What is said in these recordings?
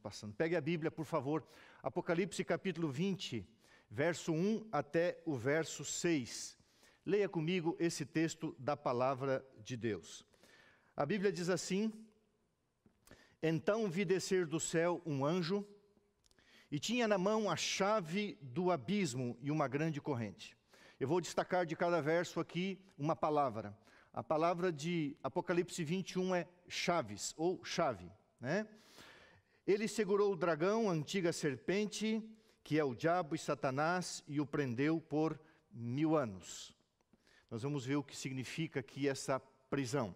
passando. Pegue a Bíblia, por favor. Apocalipse capítulo 20, verso 1 até o verso 6. Leia comigo esse texto da palavra de Deus. A Bíblia diz assim: Então vi descer do céu um anjo, e tinha na mão a chave do abismo e uma grande corrente. Eu vou destacar de cada verso aqui uma palavra. A palavra de Apocalipse 21 é chaves, ou chave, né? Ele segurou o dragão, a antiga serpente, que é o diabo e Satanás, e o prendeu por 1000 anos. Nós vamos ver o que significa aqui essa prisão.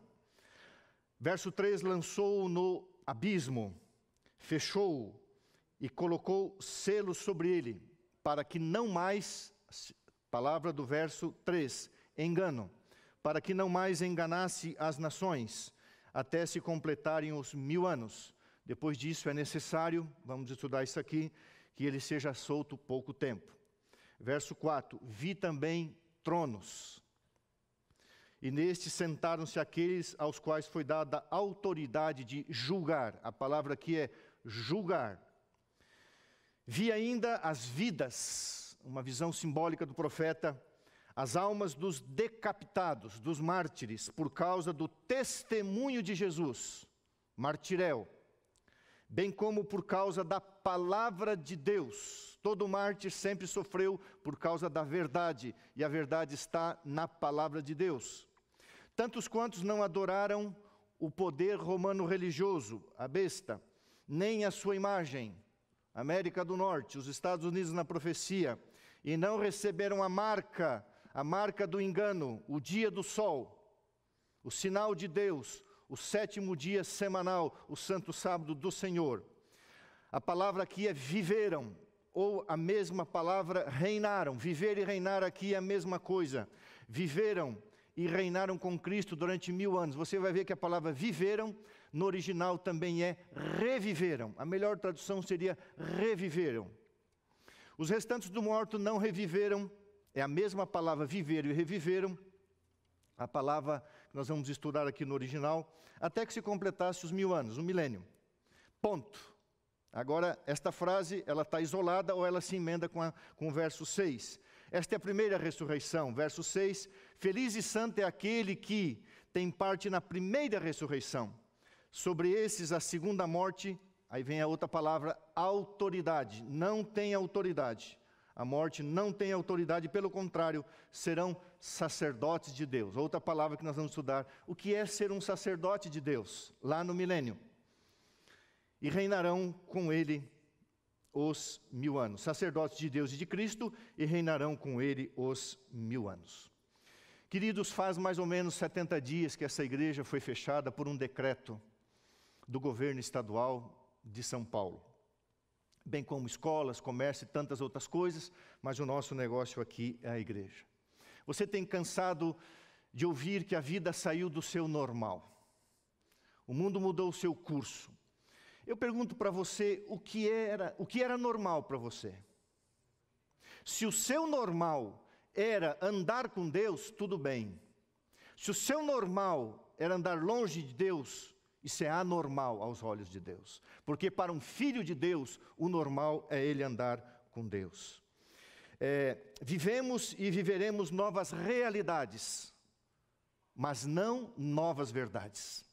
Verso 3, lançou-o no abismo, fechou-o e colocou selos sobre ele, para que não mais, palavra do verso 3, engano, para que não mais enganasse as nações, até se completarem os 1000 anos. Depois disso é necessário, vamos estudar isso aqui, que ele seja solto pouco tempo. Verso 4, vi também tronos, e nestes sentaram-se aqueles aos quais foi dada a autoridade de julgar. A palavra aqui é julgar. Vi ainda as vidas, uma visão simbólica do profeta, as almas dos decapitados, dos mártires, por causa do testemunho de Jesus, martiréu, bem como por causa da palavra de Deus. Todo mártir sempre sofreu por causa da verdade, e a verdade está na palavra de Deus. Tantos quantos não adoraram o poder romano religioso, a besta, nem a sua imagem, América do Norte, os Estados Unidos na profecia, e não receberam a marca do engano, o dia do sol, o sinal de Deus, o 7º dia semanal, o santo sábado do Senhor. A palavra aqui é viveram, ou a mesma palavra reinaram. Viver e reinar aqui é a mesma coisa. Viveram e reinaram com Cristo durante 1000 anos. Você vai ver que a palavra viveram, no original também é reviveram. A melhor tradução seria reviveram. Os restantes do morto não reviveram, é a mesma palavra viveram e reviveram, a palavra que nós vamos estudar aqui no original, até que se completasse os 1000 anos, o milênio. Ponto. Agora, esta frase, ela está isolada ou ela se emenda com o verso 6. Esta é a primeira ressurreição, verso 6. Feliz e santo é aquele que tem parte na primeira ressurreição. Sobre esses, a segunda morte, aí vem a outra palavra, autoridade. Não tem autoridade. A morte não tem autoridade, pelo contrário, serão sacerdotes de Deus. Outra palavra que nós vamos estudar, o que é ser um sacerdote de Deus, lá no milênio. E reinarão com ele os 1000 anos. Sacerdotes de Deus e de Cristo, e reinarão com ele os 1000 anos. Queridos, faz mais ou menos 70 dias que essa igreja foi fechada por um decreto do governo estadual de São Paulo. Bem como escolas, comércio e tantas outras coisas, mas o nosso negócio aqui é a igreja. Você tem cansado de ouvir que a vida saiu do seu normal. O mundo mudou o seu curso. Eu pergunto para você, o que era normal para você? Se o seu normal era andar com Deus, tudo bem. Se o seu normal era andar longe de Deus, isso é anormal aos olhos de Deus. Porque para um filho de Deus, o normal é ele andar com Deus. Vivemos e viveremos novas realidades, mas não novas verdades.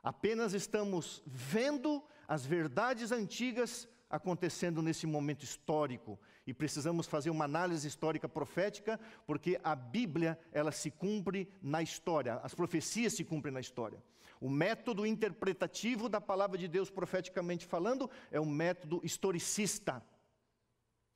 Apenas estamos vendo as verdades antigas acontecendo nesse momento histórico. E precisamos fazer uma análise histórica profética, porque a Bíblia, ela se cumpre na história. As profecias se cumprem na história. O método interpretativo da palavra de Deus, profeticamente falando, é um método historicista.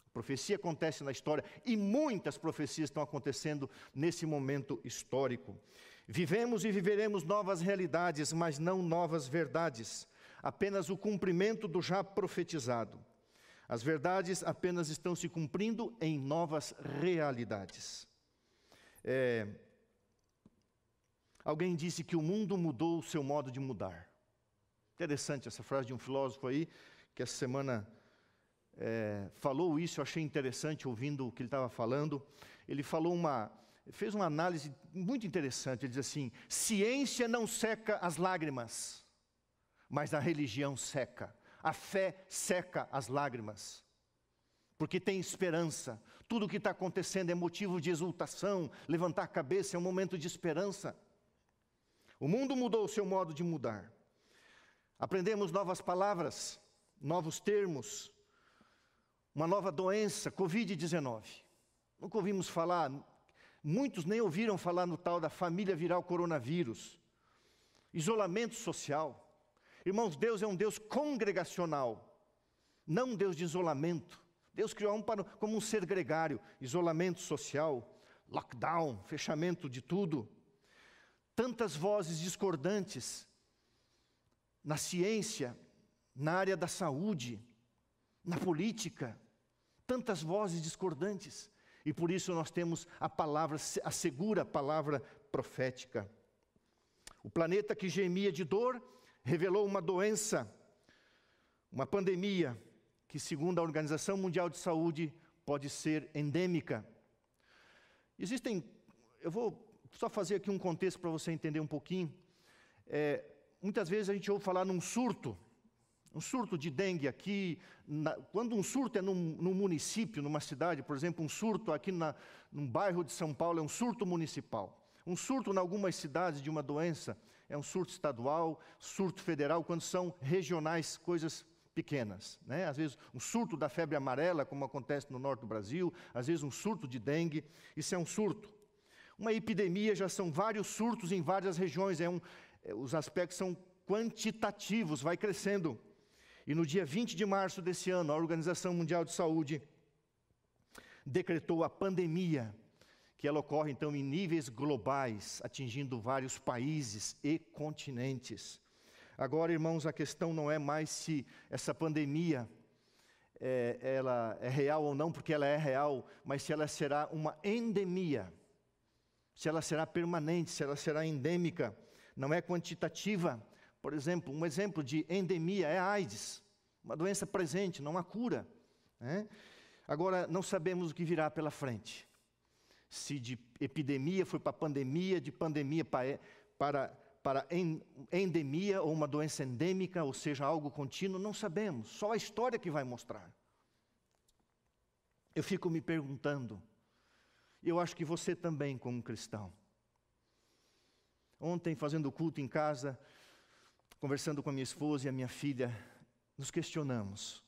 A profecia acontece na história, e muitas profecias estão acontecendo nesse momento histórico. Vivemos e viveremos novas realidades, mas não novas verdades. Apenas o cumprimento do já profetizado. As verdades apenas estão se cumprindo em novas realidades. Alguém disse que o mundo mudou o seu modo de mudar. Interessante essa frase de um filósofo aí, que essa semana falou isso. Eu achei interessante ouvindo o que ele estava falando. Ele fez uma análise muito interessante. Ele diz assim: ciência não seca as lágrimas, mas a religião seca. A fé seca as lágrimas, porque tem esperança. Tudo o que está acontecendo é motivo de exultação. Levantar a cabeça é um momento de esperança. O mundo mudou o seu modo de mudar. Aprendemos novas palavras, novos termos, uma nova doença, Covid-19. Nunca ouvimos falar, muitos nem ouviram falar no tal da família viral coronavírus. Isolamento social. Irmãos, Deus é um Deus congregacional, não um Deus de isolamento. Deus criou como um ser gregário, isolamento social, lockdown, fechamento de tudo. Tantas vozes discordantes na ciência, na área da saúde, na política, tantas vozes discordantes. E por isso nós temos a palavra, a segura palavra profética. O planeta que gemia de dor revelou uma doença, uma pandemia, que segundo a Organização Mundial de Saúde pode ser endêmica. Eu vou só fazer aqui um contexto para você entender um pouquinho. Muitas vezes a gente ouve falar num surto de dengue aqui. Quando um surto é num município, numa cidade, por exemplo, um surto aqui num bairro de São Paulo é um surto municipal. Um surto em algumas cidades de uma doença é um surto estadual, surto federal, quando são regionais, coisas pequenas, né? Às vezes um surto da febre amarela, como acontece no norte do Brasil, às vezes um surto de dengue, isso é um surto. Uma epidemia já são vários surtos em várias regiões, os aspectos são quantitativos, vai crescendo. E no dia 20 de março desse ano, a Organização Mundial de Saúde decretou a pandemia, que ela ocorre então em níveis globais, atingindo vários países e continentes. Agora, irmãos, a questão não é mais se essa pandemia ela é real ou não, porque ela é real, mas se ela será uma endemia, se ela será permanente, se ela será endêmica, não é quantitativa. Por exemplo, um exemplo de endemia é a AIDS, uma doença presente, não há cura, né? Agora, não sabemos o que virá pela frente. Se de epidemia foi para pandemia, de pandemia para endemia ou uma doença endêmica, ou seja, algo contínuo, não sabemos. Só a história que vai mostrar. Eu fico me perguntando, e eu acho que você também como cristão. Ontem, fazendo culto em casa, conversando com a minha esposa e a minha filha, nos questionamos.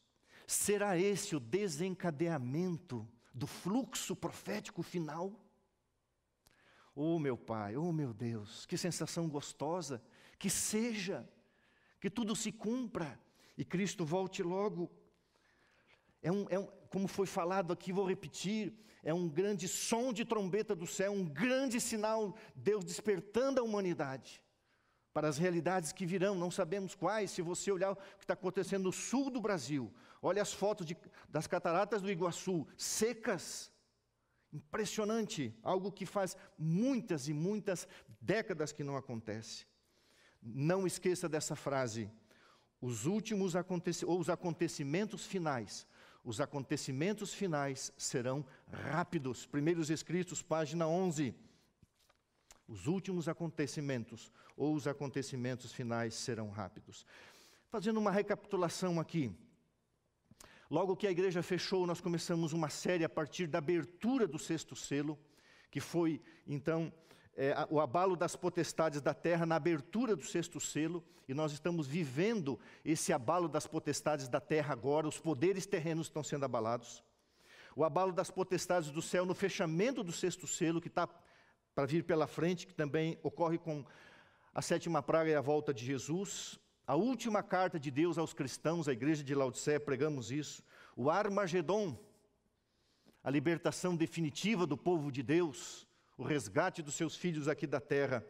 Será esse o desencadeamento do fluxo profético final? Oh meu Pai, oh meu Deus, que sensação gostosa, que seja, que tudo se cumpra e Cristo volte logo. Como foi falado aqui, vou repetir, é um grande som de trombeta do céu, um grande sinal, Deus despertando a humanidade para as realidades que virão, não sabemos quais. Se você olhar o que está acontecendo no sul do Brasil, olha as fotos das cataratas do Iguaçu, secas, impressionante, algo que faz muitas e muitas décadas que não acontece. Não esqueça dessa frase, os acontecimentos finais serão rápidos. Primeiros Escritos, página 11. Os últimos acontecimentos ou os acontecimentos finais serão rápidos. Fazendo uma recapitulação aqui. Logo que a igreja fechou, nós começamos uma série a partir da abertura do sexto selo, que foi, então, o abalo das potestades da terra na abertura do sexto selo, e nós estamos vivendo esse abalo das potestades da terra agora, os poderes terrenos estão sendo abalados. O abalo das potestades do céu no fechamento do sexto selo, que está para vir pela frente, que também ocorre com a sétima praga e a volta de Jesus. A última carta de Deus aos cristãos, a igreja de Laodiceia, pregamos isso. O Armagedon, a libertação definitiva do povo de Deus, o resgate dos seus filhos aqui da terra.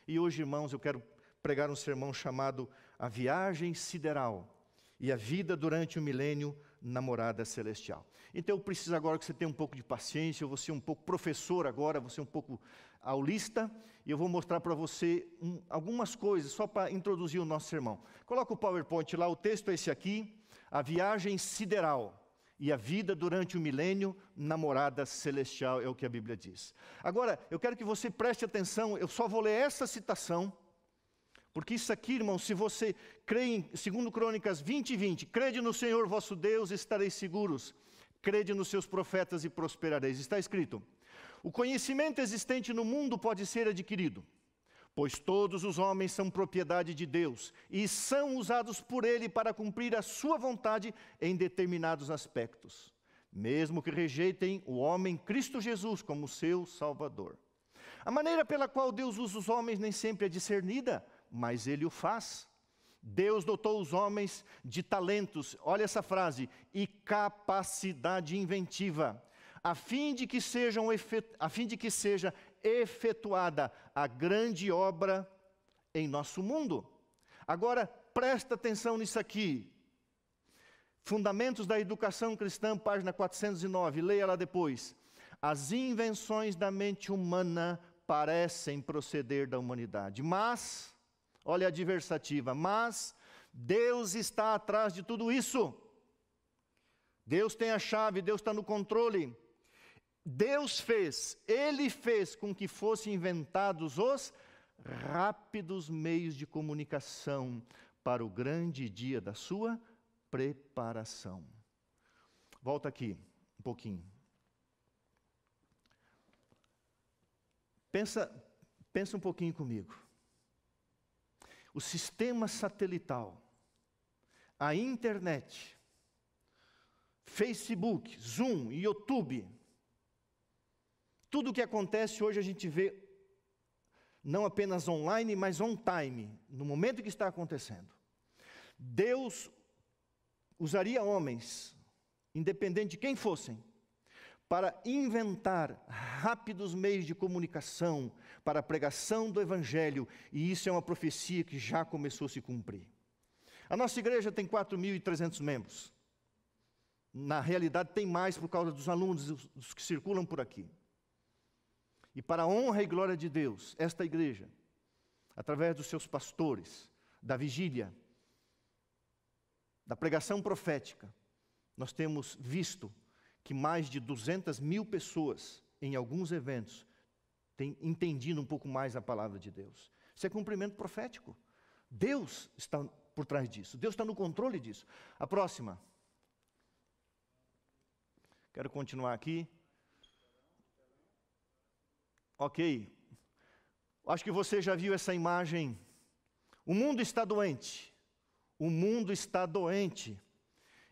E hoje, irmãos, eu quero pregar um sermão chamado A Viagem Sideral e a Vida durante o Milênio na Morada Celestial. Então eu preciso agora que você tenha um pouco de paciência, eu vou ser um pouco professor agora, vou ser um pouco aulista, e eu vou mostrar para você algumas coisas, só para introduzir o nosso sermão. Coloca o PowerPoint lá, o texto é esse aqui, A Viagem Sideral e a Vida durante o Milênio na Morada Celestial, é o que a Bíblia diz. Agora, eu quero que você preste atenção, eu só vou ler essa citação, Porque isso aqui, irmão, se você crê em 2 Crônicas 20:20, crede no Senhor vosso Deus, estareis seguros. Crede nos seus profetas e prosperareis. Está escrito: o conhecimento existente no mundo pode ser adquirido, pois todos os homens são propriedade de Deus e são usados por Ele para cumprir a sua vontade em determinados aspectos, mesmo que rejeitem o homem Cristo Jesus como seu Salvador. A maneira pela qual Deus usa os homens nem sempre é discernida, mas Ele o faz. Deus dotou os homens de talentos, olha essa frase, e capacidade inventiva, a fim de que seja efetuada a grande obra em nosso mundo. Agora, presta atenção nisso aqui. Fundamentos da Educação Cristã, página 409, leia lá depois. As invenções da mente humana parecem proceder da humanidade, mas, olha a adversativa, mas Deus está atrás de tudo isso. Deus tem a chave, Deus está no controle. Ele fez com que fossem inventados os rápidos meios de comunicação para o grande dia da sua preparação. Volta aqui um pouquinho. Pensa um pouquinho comigo. O sistema satelital, a internet, Facebook, Zoom, YouTube, tudo o que acontece hoje a gente vê não apenas online, mas on time, no momento que está acontecendo. Deus usaria homens, independente de quem fossem, para inventar rápidos meios de comunicação para a pregação do Evangelho, e isso é uma profecia que já começou a se cumprir. A nossa igreja tem 4.300 membros. Na realidade tem mais por causa dos alunos, dos que circulam por aqui. E para a honra e glória de Deus, esta igreja, através dos seus pastores, da vigília, da pregação profética, nós temos visto que mais de 200.000 pessoas, em alguns eventos, têm entendido um pouco mais a palavra de Deus. Isso é cumprimento profético. Deus está por trás disso. Deus está no controle disso. A próxima. Quero continuar aqui. Ok. Acho que você já viu essa imagem. O mundo está doente. O mundo está doente.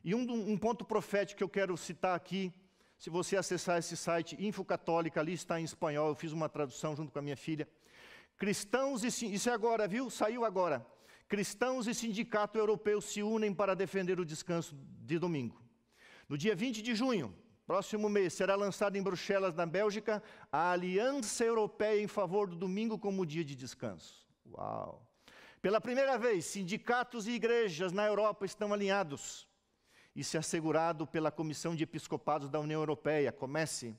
E um ponto profético que eu quero citar aqui, se você acessar esse site, Infocatólica, ali está em espanhol, eu fiz uma tradução junto com a minha filha. Cristãos isso é agora, viu? Saiu agora. Cristãos e sindicato europeu se unem para defender o descanso de domingo. No dia 20 de junho, próximo mês, será lançada em Bruxelas, na Bélgica, a Aliança Europeia em favor do domingo como dia de descanso. Uau! Pela primeira vez, sindicatos e igrejas na Europa estão alinhados. Isso é assegurado pela Comissão de Episcopados da União Europeia, Comece,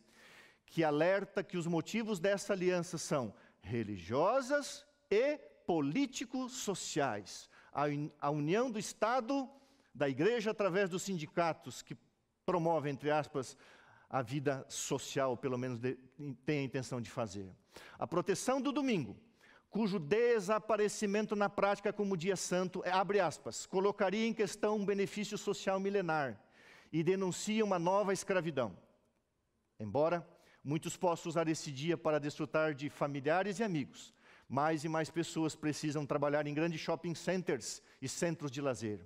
que alerta que os motivos dessa aliança são religiosas e político-sociais. A união do Estado, da Igreja, através dos sindicatos, que promovem, entre aspas, a vida social, pelo menos tem a intenção de fazer. A proteção do domingo, cujo desaparecimento na prática como dia santo, abre aspas, colocaria em questão um benefício social milenar e denuncia uma nova escravidão. Embora muitos possam usar esse dia para desfrutar de familiares e amigos, mais e mais pessoas precisam trabalhar em grandes shopping centers e centros de lazer.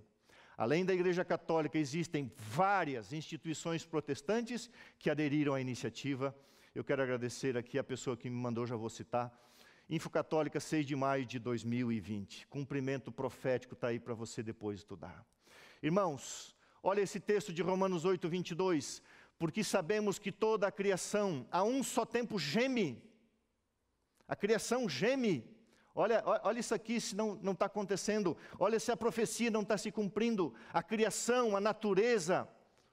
Além da Igreja Católica, existem várias instituições protestantes que aderiram à iniciativa. Eu quero agradecer aqui a pessoa que me mandou, já vou citar. Infocatólica, 6 de maio de 2020. Cumprimento profético está aí para você depois estudar. Irmãos, olha esse texto de Romanos 8, 22. Porque sabemos que toda a criação, a um só tempo, geme. A criação geme. Olha isso aqui, se não está acontecendo. Olha se a profecia não está se cumprindo. A criação, a natureza,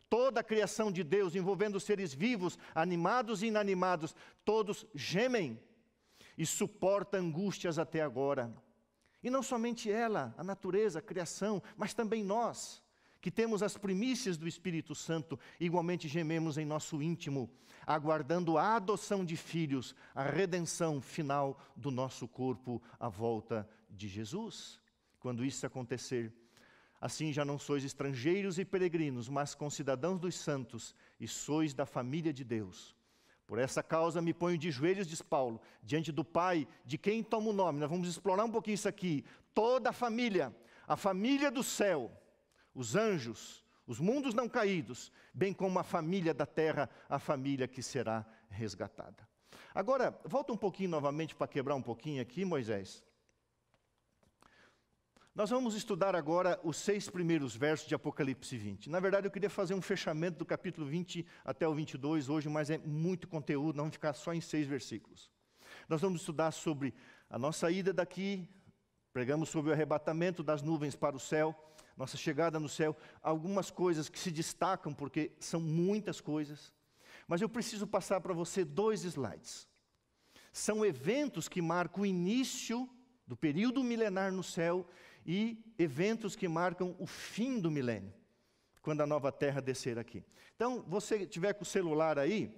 toda a criação de Deus, envolvendo os seres vivos, animados e inanimados, todos gemem e suporta angústias até agora. E não somente ela, a natureza, a criação, mas também nós, que temos as primícias do Espírito Santo, igualmente gememos em nosso íntimo, aguardando a adoção de filhos, a redenção final do nosso corpo, a volta de Jesus. Quando isso acontecer, assim já não sois estrangeiros e peregrinos, mas concidadãos dos santos, e sois da família de Deus. Por essa causa me ponho de joelhos, diz Paulo, diante do Pai, de quem toma o nome. Nós vamos explorar um pouquinho isso aqui. Toda a família do céu, os anjos, os mundos não caídos, bem como a família da terra, a família que será resgatada. Agora, volta um pouquinho novamente para quebrar um pouquinho aqui, Moisés. Nós vamos estudar agora os 6 primeiros versos de Apocalipse 20. Na verdade, eu queria fazer um fechamento do capítulo 20 até o 22 hoje, mas é muito conteúdo, não vamos ficar só em 6 versículos. Nós vamos estudar sobre a nossa ida daqui, pregamos sobre o arrebatamento das nuvens para o céu, nossa chegada no céu, algumas coisas que se destacam, porque são muitas coisas, mas eu preciso passar para você 2 slides. São eventos que marcam o início do período milenar no céu e eventos que marcam o fim do milênio, quando a nova terra descer aqui. Então, você tiver com o celular aí,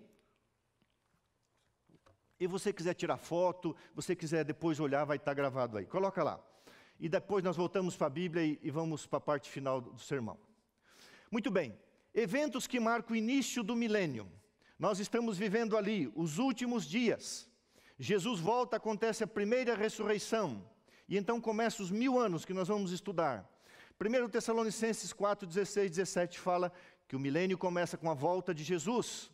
e você quiser tirar foto, você quiser depois olhar, vai estar gravado aí. Coloca lá. E depois nós voltamos para a Bíblia e vamos para a parte final do sermão. Muito bem. Eventos que marcam o início do milênio. Nós estamos vivendo ali os últimos dias. Jesus volta, acontece a primeira ressurreição. E então começam os 1000 anos que nós vamos estudar. 1 Tessalonicenses 4, 16, 17 fala que o milênio começa com a volta de Jesus.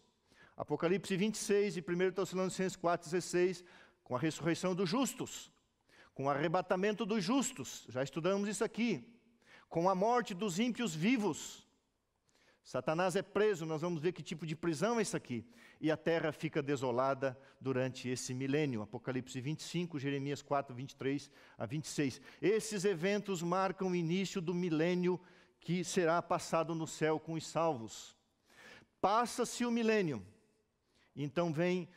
Apocalipse 26 e 1 Tessalonicenses 4, 16, com a ressurreição dos justos. Com o arrebatamento dos justos, já estudamos isso aqui. Com a morte dos ímpios vivos. Satanás é preso, nós vamos ver que tipo de prisão é isso aqui. E a terra fica desolada durante esse milênio. Apocalipse 25, Jeremias 4, 23 a 26. Esses eventos marcam o início do milênio que será passado no céu com os salvos. Passa-se o milênio, então vem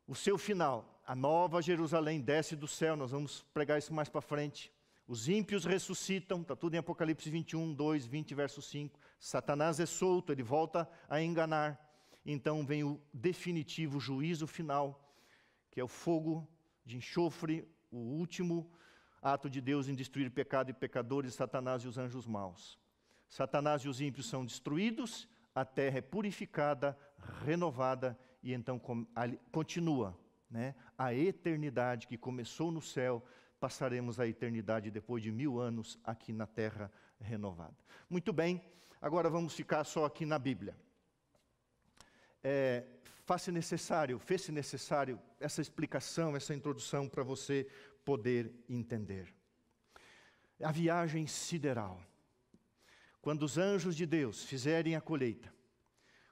o seu final. A nova Jerusalém desce do céu, nós vamos pregar isso mais para frente. Os ímpios ressuscitam, está tudo em Apocalipse 21, 2, 20, verso 5. Satanás é solto, ele volta a enganar. Então vem o definitivo juízo final, que é o fogo de enxofre, o último ato de Deus em destruir pecado e pecadores, Satanás e os anjos maus. Satanás e os ímpios são destruídos, a terra é purificada, renovada, e então continua, né? A eternidade que começou no céu, passaremos a eternidade depois de 1000 anos aqui na terra renovada. Muito bem, agora vamos ficar só aqui na Bíblia. Fez-se necessário essa explicação, essa introdução para você poder entender. A viagem sideral. Quando os anjos de Deus fizerem a colheita,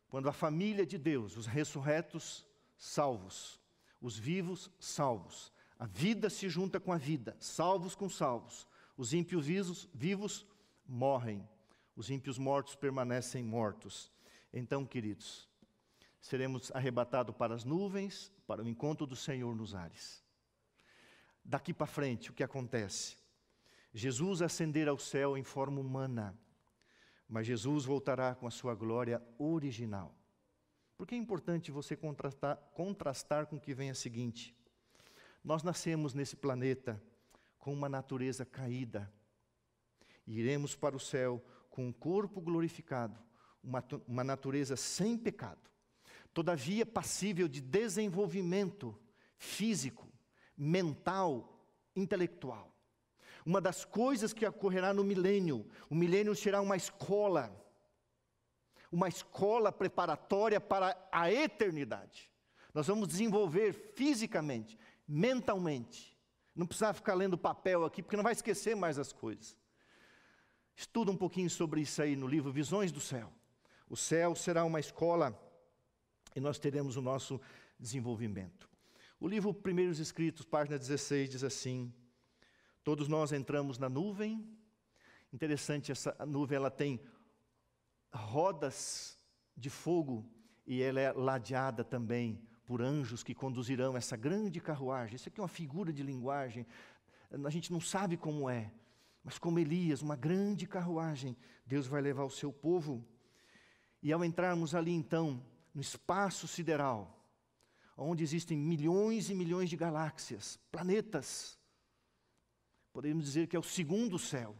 quando a família de Deus, os ressurretos salvos, os vivos salvos, a vida se junta com a vida, salvos com salvos. Os ímpios vivos morrem, os ímpios mortos permanecem mortos. Então, queridos, seremos arrebatados para as nuvens, para o encontro do Senhor nos ares. Daqui para frente, o que acontece? Jesus ascenderá ao céu em forma humana, mas Jesus voltará com a sua glória original. Porque é importante você contrastar com o que vem a seguinte. Nós nascemos nesse planeta com uma natureza caída. E iremos para o céu com um corpo glorificado, uma natureza sem pecado. Todavia passível de desenvolvimento físico, mental, intelectual. Uma das coisas que ocorrerá no milênio, o milênio será uma escola preparatória para a eternidade. Nós vamos desenvolver fisicamente, mentalmente. Não precisa ficar lendo papel aqui, porque não vai esquecer mais as coisas. Estuda um pouquinho sobre isso aí no livro Visões do Céu. O céu será uma escola e nós teremos o nosso desenvolvimento. O livro Primeiros Escritos, página 16, diz assim: todos nós entramos na nuvem. Interessante, essa nuvem ela tem rodas de fogo e ela é ladeada também por anjos que conduzirão essa grande carruagem. Isso aqui é uma figura de linguagem, a gente não sabe como é, Mas como Elias, uma grande carruagem, Deus vai levar o seu povo. E ao entrarmos ali então, no espaço sideral, onde existem milhões e milhões de galáxias, planetas, podemos dizer que é o segundo céu.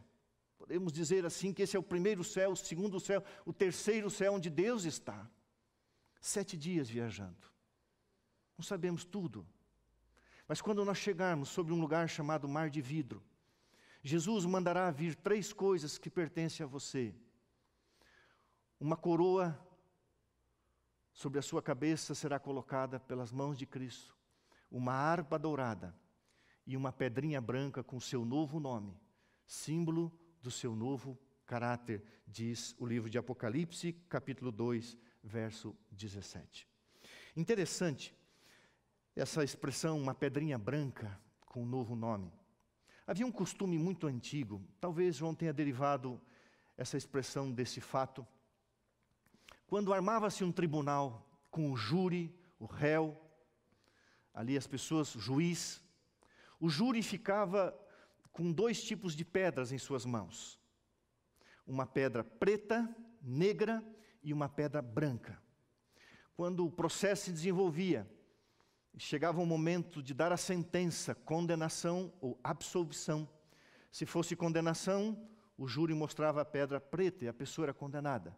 Podemos dizer assim que esse é o primeiro céu, o segundo céu, o terceiro céu onde Deus está. 7 dias viajando. Não sabemos tudo. Mas quando nós chegarmos sobre um lugar chamado Mar de Vidro, Jesus mandará vir 3 coisas que pertencem a você. Uma coroa sobre a sua cabeça será colocada pelas mãos de Cristo. Uma harpa dourada e uma pedrinha branca com o seu novo nome, símbolo do seu novo caráter, diz o livro de Apocalipse, capítulo 2, verso 17. Interessante essa expressão, uma pedrinha branca com um novo nome. Havia um costume muito antigo, talvez João tenha derivado essa expressão desse fato. Quando armava-se um tribunal com o júri, o réu, ali as pessoas, o juiz, o júri ficava com 2 tipos de pedras em suas mãos. Uma pedra preta, negra e uma pedra branca. Quando o processo se desenvolvia, chegava o momento de dar a sentença, condenação ou absolvição. Se fosse condenação, o júri mostrava a pedra preta e a pessoa era condenada.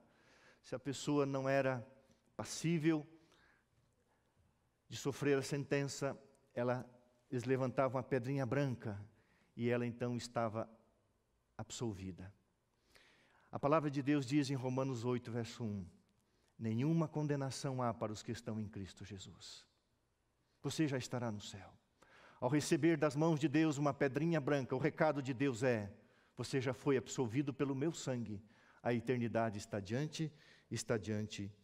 Se a pessoa não era passível de sofrer a sentença, eles levantavam a pedrinha branca e ela então estava absolvida. A palavra de Deus diz em Romanos 8, verso 1, nenhuma condenação há para os que estão em Cristo Jesus. Você já estará no céu. Ao receber das mãos de Deus uma pedrinha branca, o recado de Deus é, você já foi absolvido pelo meu sangue, a eternidade está diante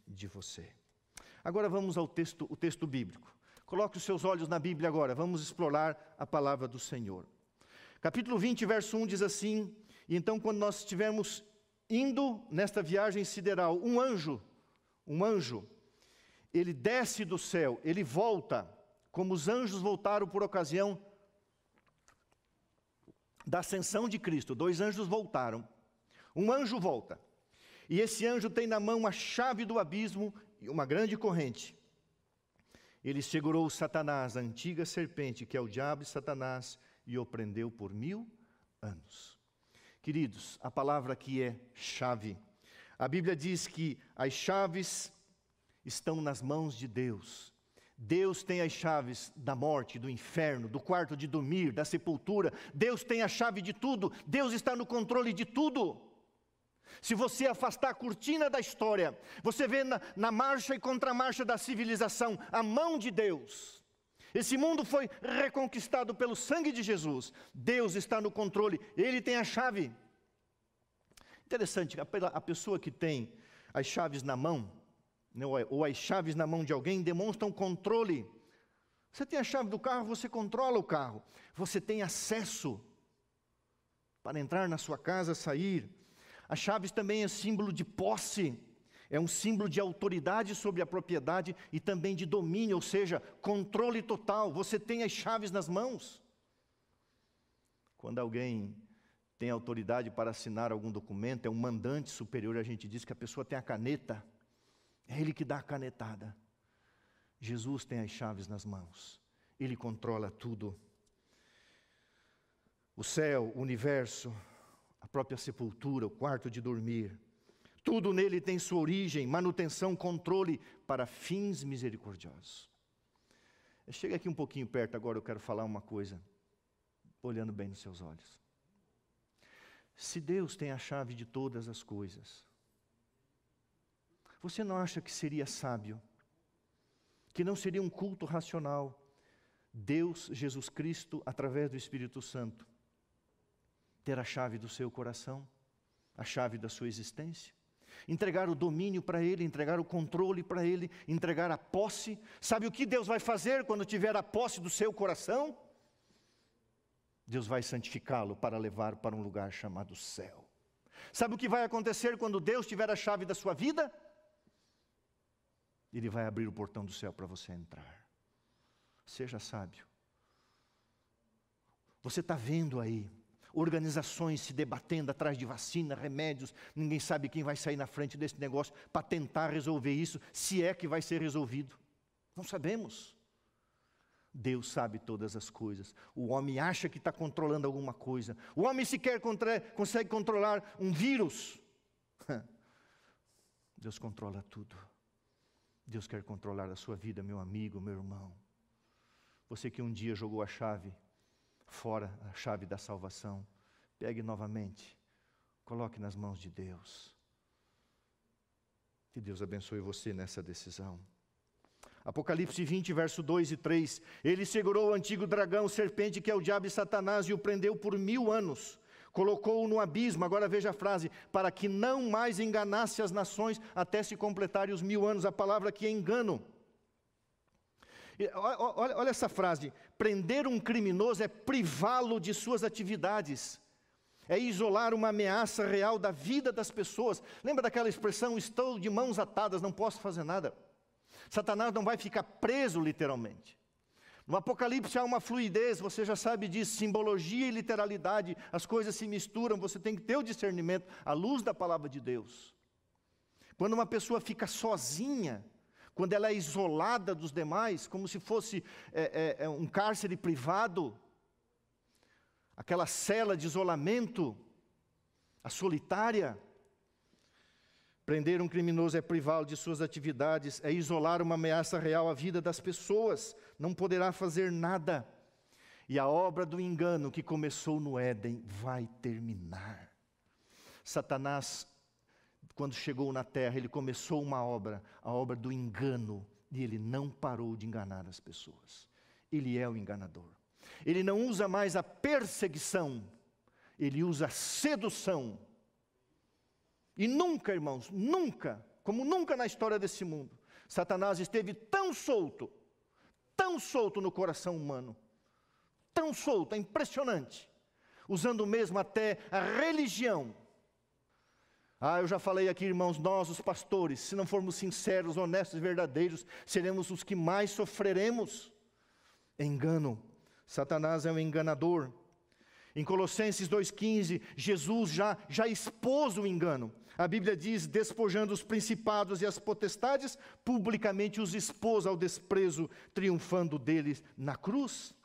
de você. Agora vamos ao texto bíblico. Coloque os seus olhos na Bíblia agora, vamos explorar a palavra do Senhor. Capítulo 20, verso 1 diz assim, e então quando nós estivermos indo nesta viagem sideral, um anjo, ele desce do céu, ele volta, como os anjos voltaram por ocasião da ascensão de Cristo. 2 anjos voltaram, um anjo volta, e esse anjo tem na mão a chave do abismo e uma grande corrente. Ele segurou Satanás, a antiga serpente, que é o diabo e Satanás, e o prendeu por 1000 anos. Queridos, a palavra aqui é chave. A Bíblia diz que as chaves estão nas mãos de Deus. Deus tem as chaves da morte, do inferno, do quarto de dormir, da sepultura. Deus tem a chave de tudo. Deus está no controle de tudo. Se você afastar a cortina da história, você vê na marcha e contramarcha da civilização a mão de Deus. Esse mundo foi reconquistado pelo sangue de Jesus. Deus está no controle, Ele tem a chave. Interessante, a pessoa que tem as chaves na mão, ou as chaves na mão de alguém, demonstram controle. Você tem a chave do carro, você controla o carro. Você tem acesso para entrar na sua casa, sair. As chaves também é símbolo de posse, é um símbolo de autoridade sobre a propriedade e também de domínio, ou seja, controle total. Você tem as chaves nas mãos. Quando alguém tem autoridade para assinar algum documento, é um mandante superior, a gente diz que a pessoa tem a caneta, é ele que dá a canetada. Jesus tem as chaves nas mãos, Ele controla tudo. O céu, o universo, a própria sepultura, o quarto de dormir, tudo nele tem sua origem, manutenção, controle para fins misericordiosos. Chega aqui um pouquinho perto agora, eu quero falar uma coisa, olhando bem nos seus olhos. Se Deus tem a chave de todas as coisas, você não acha que seria sábio, que não seria um culto racional, Deus, Jesus Cristo, através do Espírito Santo, ter a chave do seu coração, a chave da sua existência, entregar o domínio para Ele, entregar o controle para Ele, entregar a posse? Sabe o que Deus vai fazer quando tiver a posse do seu coração? Deus vai santificá-lo para levar para um lugar chamado céu. Sabe o que vai acontecer quando Deus tiver a chave da sua vida? Ele vai abrir o portão do céu para você entrar. Seja sábio. Você está vendo aí, organizações se debatendo atrás de vacina, remédios, ninguém sabe quem vai sair na frente desse negócio para tentar resolver isso, se é que vai ser resolvido. Não sabemos. Deus sabe todas as coisas. O homem acha que está controlando alguma coisa. O homem sequer consegue controlar um vírus. Deus controla tudo. Deus quer controlar a sua vida, meu amigo, meu irmão. Você que um dia jogou a chave fora, a chave da salvação, pegue novamente, coloque nas mãos de Deus. Que Deus abençoe você nessa decisão. Apocalipse 20, verso 2 e 3. Ele segurou o antigo dragão, serpente, que é o diabo e Satanás, e o prendeu por 1000 anos. Colocou-o no abismo, agora veja a frase, para que não mais enganasse as nações até se completarem os 1000 anos. A palavra aqui é engano. Olha essa frase, prender um criminoso é privá-lo de suas atividades. É isolar uma ameaça real da vida das pessoas. Lembra daquela expressão, estou de mãos atadas, não posso fazer nada? Satanás não vai ficar preso literalmente. No Apocalipse há uma fluidez, você já sabe disso, simbologia e literalidade, as coisas se misturam, você tem que ter o discernimento, à luz da palavra de Deus. Quando uma pessoa fica sozinha, quando ela é isolada dos demais, como se fosse um cárcere privado, aquela cela de isolamento, a solitária. Prender um criminoso é privá-lo de suas atividades, é isolar uma ameaça real à vida das pessoas, não poderá fazer nada. E a obra do engano que começou no Éden vai terminar. Satanás, quando chegou na terra, ele começou uma obra, a obra do engano, e ele não parou de enganar as pessoas. Ele é o enganador. Ele não usa mais a perseguição, ele usa a sedução. E nunca, irmãos, nunca, como nunca na história desse mundo, Satanás esteve tão solto no coração humano, tão solto, é impressionante, usando mesmo até a religião. Eu já falei aqui, irmãos, nós os pastores, se não formos sinceros, honestos e verdadeiros, seremos os que mais sofreremos. Engano, Satanás é um enganador. Em Colossenses 2,15, Jesus já expôs o engano. A Bíblia diz, despojando os principados e as potestades, publicamente os expôs ao desprezo, triunfando deles na cruz.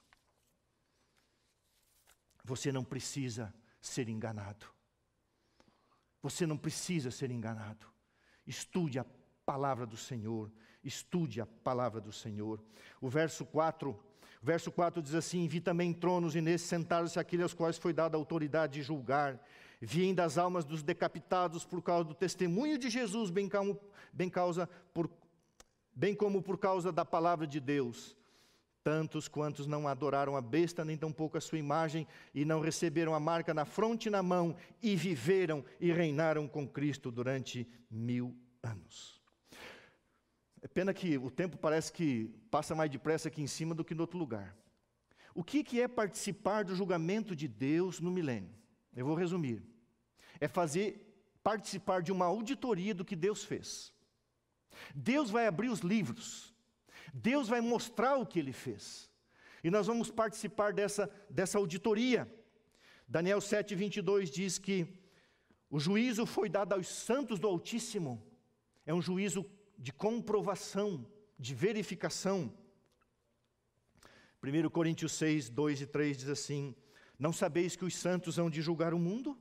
Você não precisa ser enganado. Você não precisa ser enganado. Estude a palavra do Senhor. Estude a palavra do Senhor. O verso 4 diz assim, vi também tronos e nesses sentaram-se aqueles aos quais foi dada a autoridade de julgar. Vi das almas dos decapitados por causa do testemunho de Jesus, bem como por causa da palavra de Deus. Tantos quantos não adoraram a besta, nem tampouco a sua imagem, e não receberam a marca na fronte e na mão, e viveram e reinaram com Cristo durante 1000 anos. É pena que o tempo parece que passa mais depressa aqui em cima do que no outro lugar. O que é participar do julgamento de Deus no milênio? Eu vou resumir. É participar de uma auditoria do que Deus fez. Deus vai abrir os livros. Deus vai mostrar o que Ele fez. E nós vamos participar dessa auditoria. Daniel 7:22 diz que o juízo foi dado aos santos do Altíssimo. É um juízo de comprovação, de verificação. 1 Coríntios 6, 2 e 3 diz assim, não sabeis que os santos hão de julgar o mundo?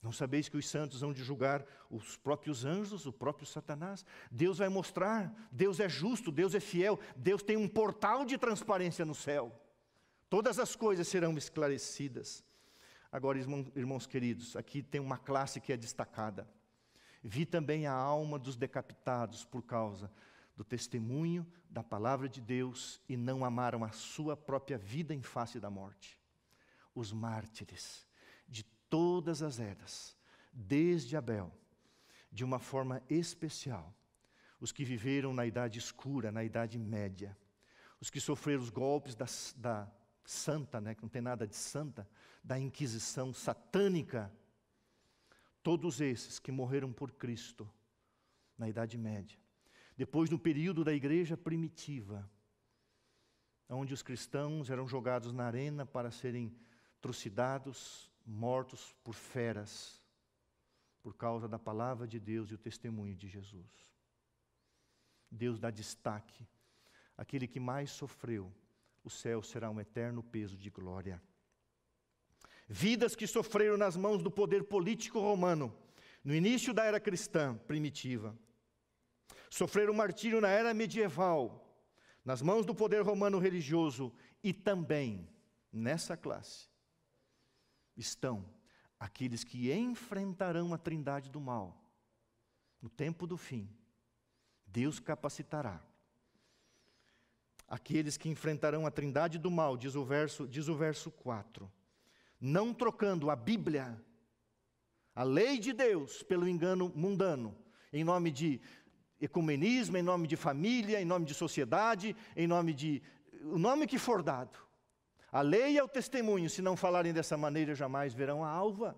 Não sabeis que os santos hão de julgar os próprios anjos, o próprio Satanás? Deus vai mostrar, Deus é justo, Deus é fiel, Deus tem um portal de transparência no céu. Todas as coisas serão esclarecidas. Agora, irmãos queridos, aqui tem uma classe que é destacada. Vi também a alma dos decapitados por causa do testemunho da palavra de Deus e não amaram a sua própria vida em face da morte. Os mártires de todas as eras, desde Abel, de uma forma especial, os que viveram na idade escura, na idade média, os que sofreram os golpes da santa, que não tem nada de santa, da Inquisição satânica, todos esses que morreram por Cristo na Idade Média. Depois do período da igreja primitiva, onde os cristãos eram jogados na arena para serem trucidados, mortos por feras, por causa da palavra de Deus e o testemunho de Jesus. Deus dá destaque àquele que mais sofreu. O céu será um eterno peso de glória. Vidas que sofreram nas mãos do poder político romano, no início da era cristã primitiva. Sofreram martírio na era medieval, nas mãos do poder romano religioso. E também, nessa classe, estão aqueles que enfrentarão a trindade do mal. No tempo do fim, Deus capacitará aqueles que enfrentarão a trindade do mal, diz o verso 4, não trocando a Bíblia, a lei de Deus, pelo engano mundano, em nome de ecumenismo, em nome de família, em nome de sociedade, em nome de... o nome que for dado. A lei é o testemunho, se não falarem dessa maneira, jamais verão a alva.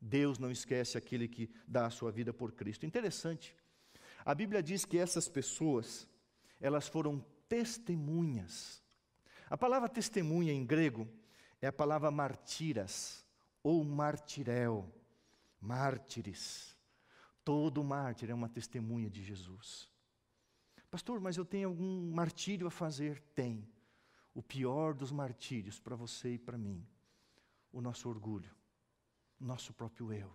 Deus não esquece aquele que dá a sua vida por Cristo. Interessante, a Bíblia diz que essas pessoas, elas foram testemunhas. A palavra testemunha em grego é a palavra martíras, ou martirel, mártires. Todo mártir é uma testemunha de Jesus. Pastor, mas eu tenho algum martírio a fazer? Tem. O pior dos martírios para você e para mim, o nosso orgulho, o nosso próprio eu,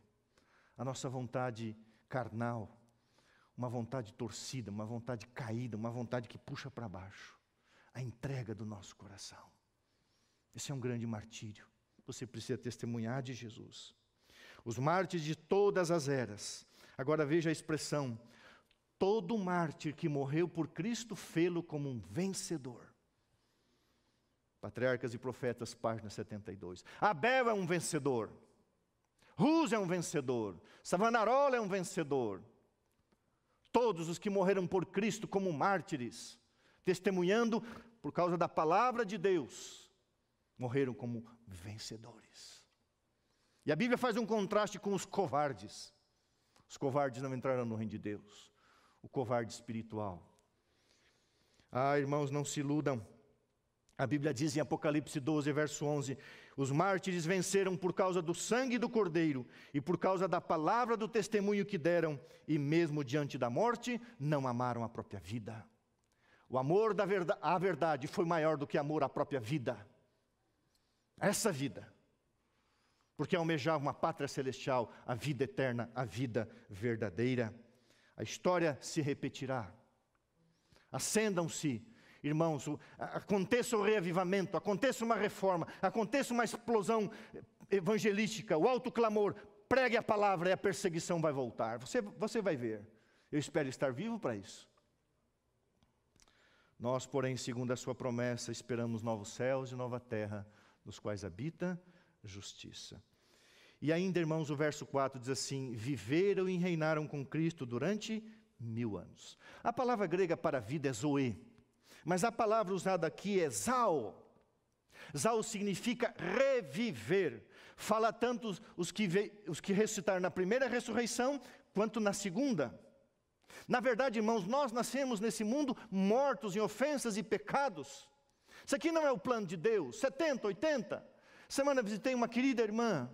a nossa vontade carnal, uma vontade torcida, uma vontade caída, uma vontade que puxa para baixo, a entrega do nosso coração. Esse é um grande martírio. Você precisa testemunhar de Jesus. Os mártires de todas as eras. Agora veja a expressão: todo mártir que morreu por Cristo fê-lo como um vencedor. Patriarcas e Profetas, página 72. Abel é um vencedor. Rus é um vencedor. Savonarola é um vencedor. Todos os que morreram por Cristo como mártires, testemunhando por causa da palavra de Deus, morreram como vencedores. E a Bíblia faz um contraste com os covardes. Os covardes não entrarão no reino de Deus. O covarde espiritual. Ah, irmãos, não se iludam. A Bíblia diz em Apocalipse 12, verso 11, os mártires venceram por causa do sangue do Cordeiro e por causa da palavra do testemunho que deram, e mesmo diante da morte, não amaram a própria vida. O amor à verdade foi maior do que amor à própria vida. Essa vida. Porque almejava uma pátria celestial, a vida eterna, a vida verdadeira. A história se repetirá. Acendam-se, irmãos, aconteça o reavivamento, aconteça uma reforma, aconteça uma explosão evangelística, o alto clamor, pregue a palavra e a perseguição vai voltar. Você vai ver. Eu espero estar vivo para isso. Nós, porém, segundo a sua promessa, esperamos novos céus e nova terra, nos quais habita justiça. E ainda, irmãos, o verso 4 diz assim: viveram e reinaram com Cristo durante 1000 anos. A palavra grega para vida é zoe, mas a palavra usada aqui é zao. Zao significa reviver. Fala tanto os que ressuscitaram na primeira ressurreição, quanto na segunda. Na verdade, irmãos, nós nascemos nesse mundo mortos em ofensas e pecados. Isso aqui não é o plano de Deus. 70, 80. Semana visitei uma querida irmã,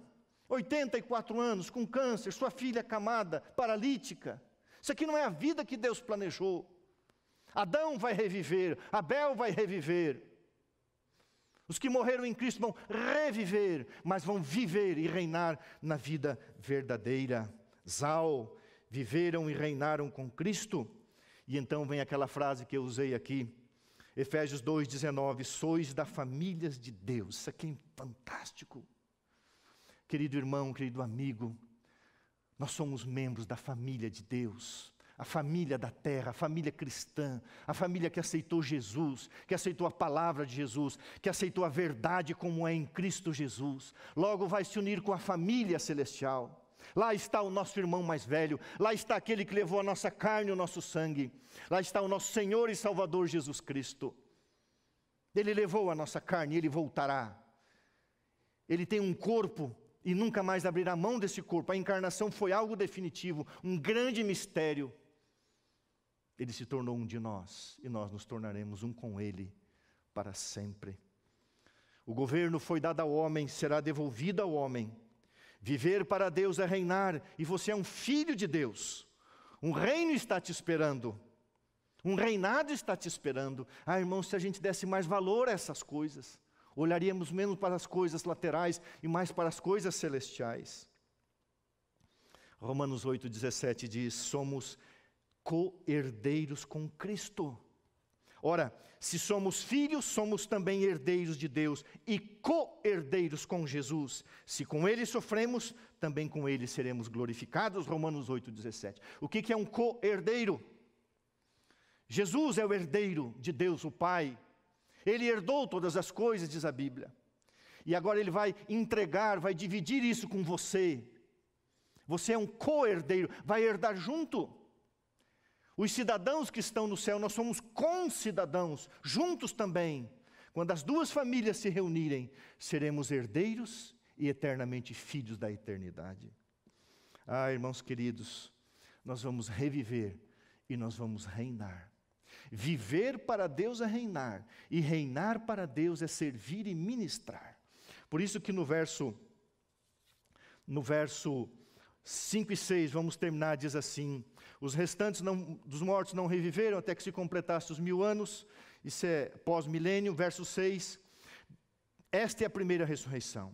84 anos, com câncer, sua filha acamada, paralítica. Isso aqui não é a vida que Deus planejou. Adão vai reviver, Abel vai reviver. Os que morreram em Cristo vão reviver, mas vão viver e reinar na vida verdadeira. Zao, viveram e reinaram com Cristo. E então vem aquela frase que eu usei aqui, Efésios 2,19, sois da família de Deus. Isso aqui é fantástico. Querido irmão, querido amigo, nós somos membros da família de Deus, a família da terra, a família cristã, a família que aceitou Jesus, que aceitou a palavra de Jesus, que aceitou a verdade como é em Cristo Jesus. Logo vai se unir com a família celestial. Lá está o nosso irmão mais velho, lá está aquele que levou a nossa carne e o nosso sangue, lá está o nosso Senhor e Salvador Jesus Cristo. Ele levou a nossa carne e Ele voltará. Ele tem um corpo e nunca mais abrirá mão desse corpo. A encarnação foi algo definitivo, um grande mistério. Ele se tornou um de nós e nós nos tornaremos um com Ele para sempre. O governo foi dado ao homem, será devolvido ao homem. Viver para Deus é reinar, e você é um filho de Deus. Um reino está te esperando. Um reinado está te esperando. Ah, irmãos, se a gente desse mais valor a essas coisas, olharíamos menos para as coisas laterais e mais para as coisas celestiais. Romanos 8,17 diz: somos co-herdeiros com Cristo. Ora, se somos filhos, somos também herdeiros de Deus e co-herdeiros com Jesus. Se com Ele sofremos, também com Ele seremos glorificados. Romanos 8,17. O que é um co-herdeiro? Jesus é o herdeiro de Deus, o Pai. Ele herdou todas as coisas, diz a Bíblia. E agora Ele vai entregar, vai dividir isso com você. Você é um co-herdeiro, vai herdar junto. Os cidadãos que estão no céu, nós somos concidadãos, juntos também. Quando as duas famílias se reunirem, seremos herdeiros e eternamente filhos da eternidade. Ah, irmãos queridos, nós vamos reviver e nós vamos reinar. Viver para Deus é reinar, e reinar para Deus é servir e ministrar. Por isso que no verso 5 e 6, vamos terminar, diz assim: os restantes dos mortos não reviveram até que se completasse os 1000 anos, isso é pós-milênio. Verso 6, esta é a primeira ressurreição.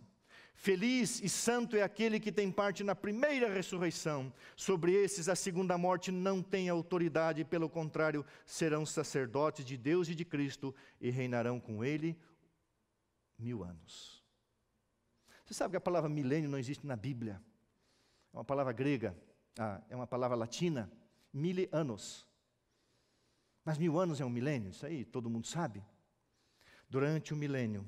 Feliz e santo é aquele que tem parte na primeira ressurreição. Sobre esses a segunda morte não tem autoridade, pelo contrário, serão sacerdotes de Deus e de Cristo e reinarão com Ele 1000 anos. Você sabe que a palavra milênio não existe na Bíblia? É uma palavra grega, é uma palavra latina, mille anos. Mas 1000 anos é um milênio, isso aí todo mundo sabe. Durante o milênio,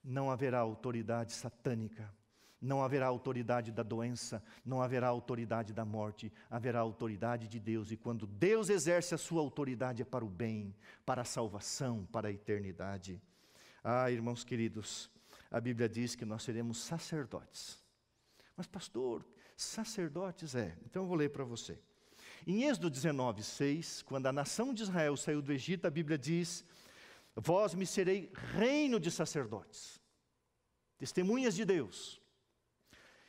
não haverá autoridade satânica, não haverá autoridade da doença, não haverá autoridade da morte, haverá autoridade de Deus. E quando Deus exerce a sua autoridade é para o bem, para a salvação, para a eternidade. Ah, irmãos queridos, a Bíblia diz que nós seremos sacerdotes. Mas pastor, sacerdotes então eu vou ler para você. Em Êxodo 19, 6, quando a nação de Israel saiu do Egito, a Bíblia diz: vós me serei reino de sacerdotes, testemunhas de Deus.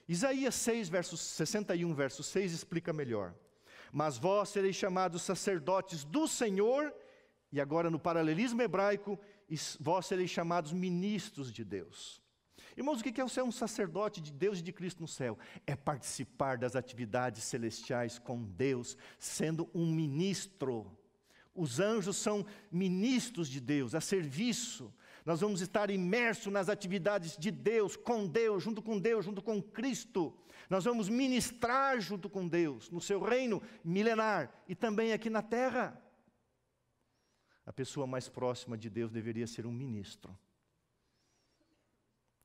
Isaías 6, verso 61, verso 6 explica melhor. Mas vós sereis chamados sacerdotes do Senhor, e agora no paralelismo hebraico, vós sereis chamados ministros de Deus. Irmãos, o que é ser um sacerdote de Deus e de Cristo no céu? É participar das atividades celestiais com Deus, sendo um ministro. Os anjos são ministros de Deus, a serviço. Nós vamos estar imersos nas atividades de Deus, junto com Cristo. Nós vamos ministrar junto com Deus, no seu reino milenar e também aqui na terra. A pessoa mais próxima de Deus deveria ser um ministro,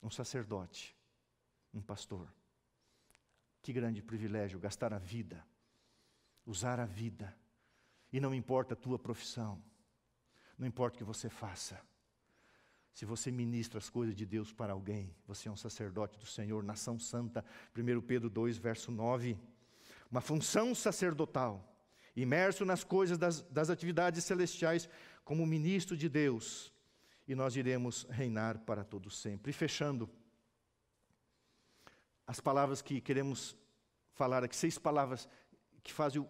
um sacerdote, um pastor. Que grande privilégio gastar a vida, usar a vida. E não importa a tua profissão, não importa o que você faça. Se você ministra as coisas de Deus para alguém, você é um sacerdote do Senhor, nação santa. 1 Pedro 2, verso 9. Uma função sacerdotal, imerso nas coisas das atividades celestiais, como ministro de Deus. E nós iremos reinar para todo sempre. E fechando, as palavras que queremos falar aqui, 6 palavras que fazem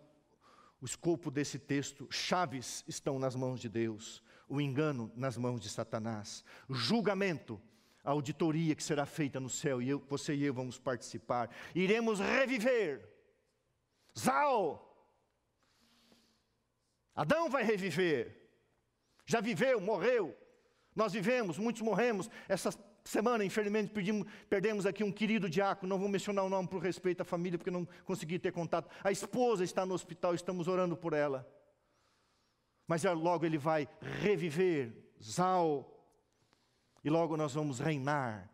o escopo desse texto. Chaves estão nas mãos de Deus, o engano nas mãos de Satanás, o julgamento, a auditoria que será feita no céu, e você e eu vamos participar. Iremos reviver. Zau! Adão vai reviver. Já viveu, morreu. Nós vivemos, muitos morremos. Essa semana, infelizmente, perdemos aqui um querido diácono. Não vou mencionar o nome por respeito à família, porque não consegui ter contato. A esposa está no hospital, estamos orando por ela. Mas logo ele vai reviver, Zau. E logo nós vamos reinar.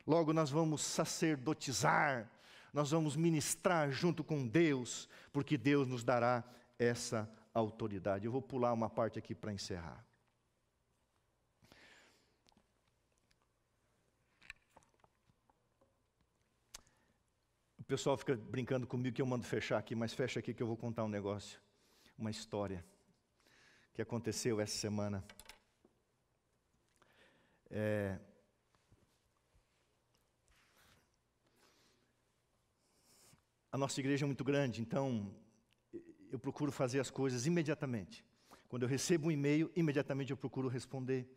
Logo nós vamos sacerdotizar. Nós vamos ministrar junto com Deus, porque Deus nos dará essa autoridade. Eu vou pular uma parte aqui para encerrar. O pessoal fica brincando comigo que eu mando fechar aqui, mas fecha aqui que eu vou contar um negócio, uma história que aconteceu essa semana. A nossa igreja é muito grande, então eu procuro fazer as coisas imediatamente. Quando eu recebo um e-mail, imediatamente eu procuro responder.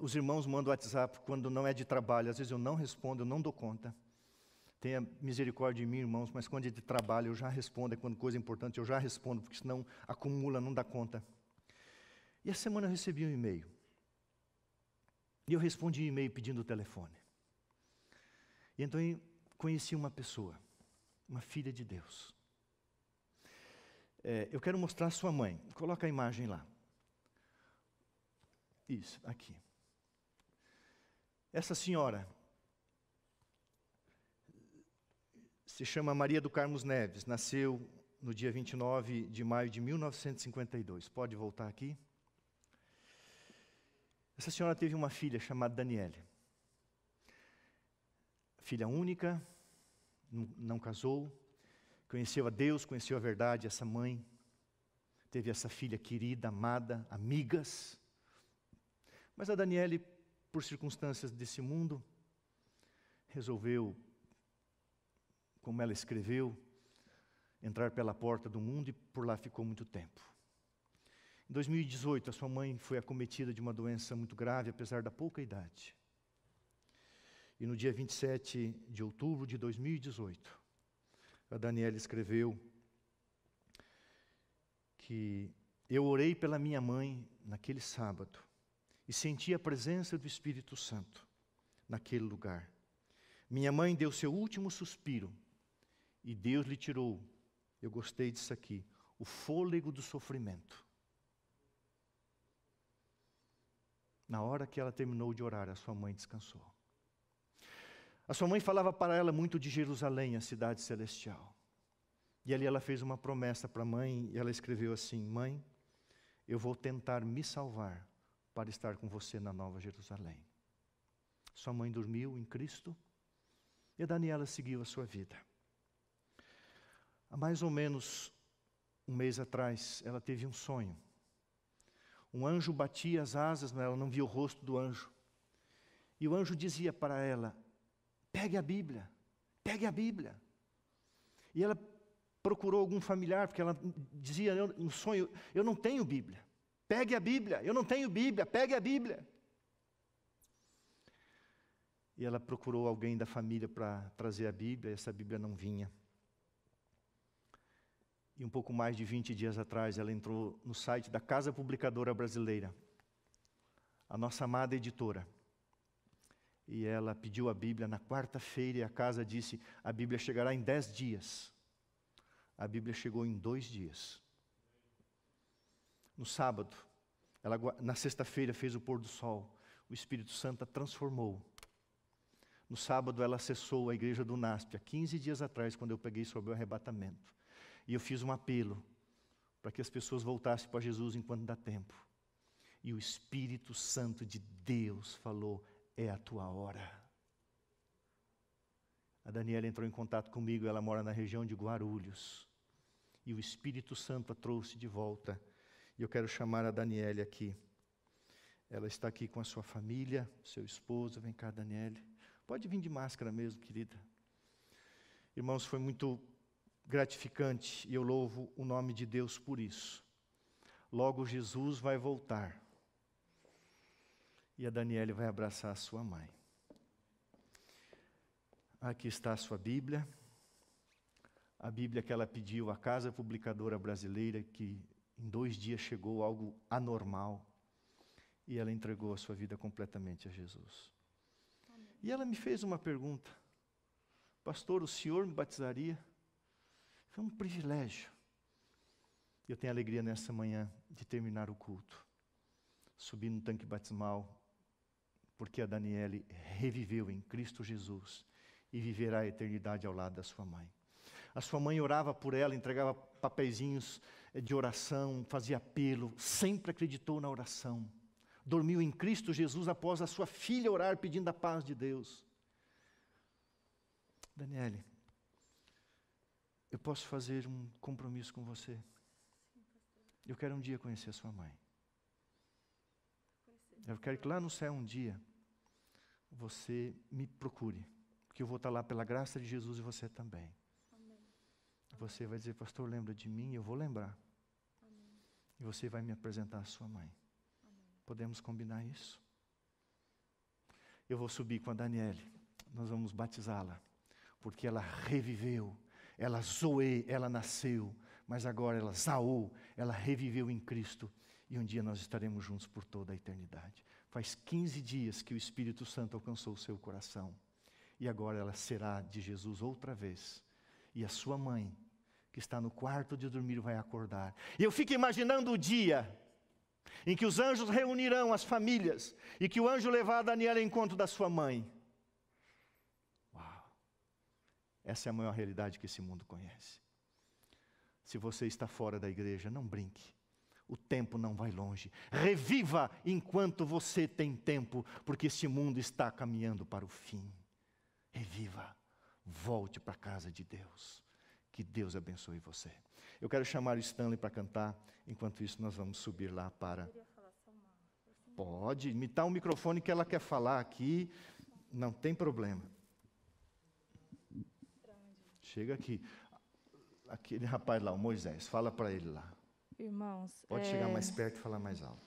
Os irmãos mandam WhatsApp quando não é de trabalho. Às vezes eu não respondo, eu não dou conta. Tenha misericórdia de mim, irmãos, mas quando é de trabalho eu já respondo. Quando coisa importante eu já respondo, porque senão acumula, não dá conta. E essa semana eu recebi um e-mail. E eu respondi o e-mail pedindo o telefone. E então eu conheci uma pessoa, uma filha de Deus. Eu quero mostrar a sua mãe. Coloca a imagem lá. Isso, aqui. Essa senhora se chama Maria do Carmo Neves. Nasceu no dia 29 de maio de 1952. Pode voltar aqui. Essa senhora teve uma filha chamada Daniele. Filha única, não casou, conheceu a Deus, conheceu a verdade. Essa mãe teve essa filha querida, amada, amigas. Mas a Daniele, por circunstâncias desse mundo, resolveu, como ela escreveu, entrar pela porta do mundo e por lá ficou muito tempo. Em 2018, a sua mãe foi acometida de uma doença muito grave, apesar da pouca idade. E no dia 27 de outubro de 2018, a Daniela escreveu que eu orei pela minha mãe naquele sábado e senti a presença do Espírito Santo naquele lugar. Minha mãe deu seu último suspiro e Deus lhe tirou, eu gostei disso aqui, o fôlego do sofrimento. Na hora que ela terminou de orar, a sua mãe descansou. A sua mãe falava para ela muito de Jerusalém, a cidade celestial. E ali ela fez uma promessa para a mãe, e ela escreveu assim: mãe, eu vou tentar me salvar para estar com você na Nova Jerusalém. Sua mãe dormiu em Cristo, e a Daniela seguiu a sua vida. Há mais ou menos um mês atrás, ela teve um sonho. Um anjo batia as asas, mas ela não via o rosto do anjo. E o anjo dizia para ela: pegue a Bíblia, pegue a Bíblia. E ela procurou algum familiar, porque ela dizia no sonho: eu não tenho Bíblia, pegue a Bíblia, eu não tenho Bíblia, pegue a Bíblia. E ela procurou alguém da família para trazer a Bíblia, e essa Bíblia não vinha. E um pouco mais de 20 dias atrás, ela entrou no site da Casa Publicadora Brasileira, a nossa amada editora. E ela pediu a Bíblia na quarta-feira, e a casa disse: a Bíblia chegará em 10 dias. A Bíblia chegou em 2 dias. No sábado, na sexta-feira fez o pôr do sol. O Espírito Santo a transformou. No sábado ela acessou a igreja do NASP, há 15 dias atrás, quando eu peguei sobre o arrebatamento. E eu fiz um apelo para que as pessoas voltassem para Jesus enquanto dá tempo. E o Espírito Santo de Deus falou: é a tua hora. A Daniela entrou em contato comigo, ela mora na região de Guarulhos. E o Espírito Santo a trouxe de volta. E eu quero chamar a Daniela aqui. Ela está aqui com a sua família, seu esposo. Vem cá, Daniela. Pode vir de máscara mesmo, querida. Irmãos, foi muito gratificante e eu louvo o nome de Deus por isso. Logo Jesus vai voltar. E a Daniela vai abraçar a sua mãe. Aqui está a sua Bíblia. A Bíblia que ela pediu à Casa Publicadora Brasileira, que em 2 dias chegou algo anormal. E ela entregou a sua vida completamente a Jesus. Amém. E ela me fez uma pergunta: pastor, o senhor me batizaria? Foi um privilégio. Eu tenho alegria nessa manhã de terminar o culto, subir no tanque batismal, porque a Daniele reviveu em Cristo Jesus e viverá a eternidade ao lado da sua mãe. A sua mãe orava por ela, entregava papeizinhos de oração, fazia apelo, sempre acreditou na oração. Dormiu em Cristo Jesus após a sua filha orar pedindo a paz de Deus. Daniele, eu posso fazer um compromisso com você? Eu quero um dia conhecer a sua mãe. Eu quero que lá no céu um dia você me procure, porque eu vou estar lá pela graça de Jesus e você também. Amém. Você vai dizer, pastor, lembra de mim? Eu vou lembrar. Amém. E você vai me apresentar a sua mãe. Amém. Podemos combinar isso? Eu vou subir com a Daniele. Nós vamos batizá-la. Porque ela reviveu. Ela Zoe, ela nasceu. Mas agora ela Zaô, ela reviveu em Cristo. E um dia nós estaremos juntos por toda a eternidade. Faz 15 dias que o Espírito Santo alcançou o seu coração. E agora ela será de Jesus outra vez. E a sua mãe, que está no quarto de dormir, vai acordar. E eu fico imaginando o dia em que os anjos reunirão as famílias e que o anjo levar a Daniela ao encontro da sua mãe. Uau! Essa é a maior realidade que esse mundo conhece. Se você está fora da igreja, não brinque. O tempo não vai longe. Reviva enquanto você tem tempo, porque esse mundo está caminhando para o fim. Reviva. Volte para a casa de Deus. Que Deus abençoe você. Eu quero chamar o Stanley para cantar. Enquanto isso, nós vamos subir lá para... Eu queria falar só uma... Pode, me dá o microfone que ela quer falar aqui. Não tem problema. Chega aqui. Aquele rapaz lá, o Moisés, fala para ele lá. Irmãos, Pode chegar mais perto e falar mais alto.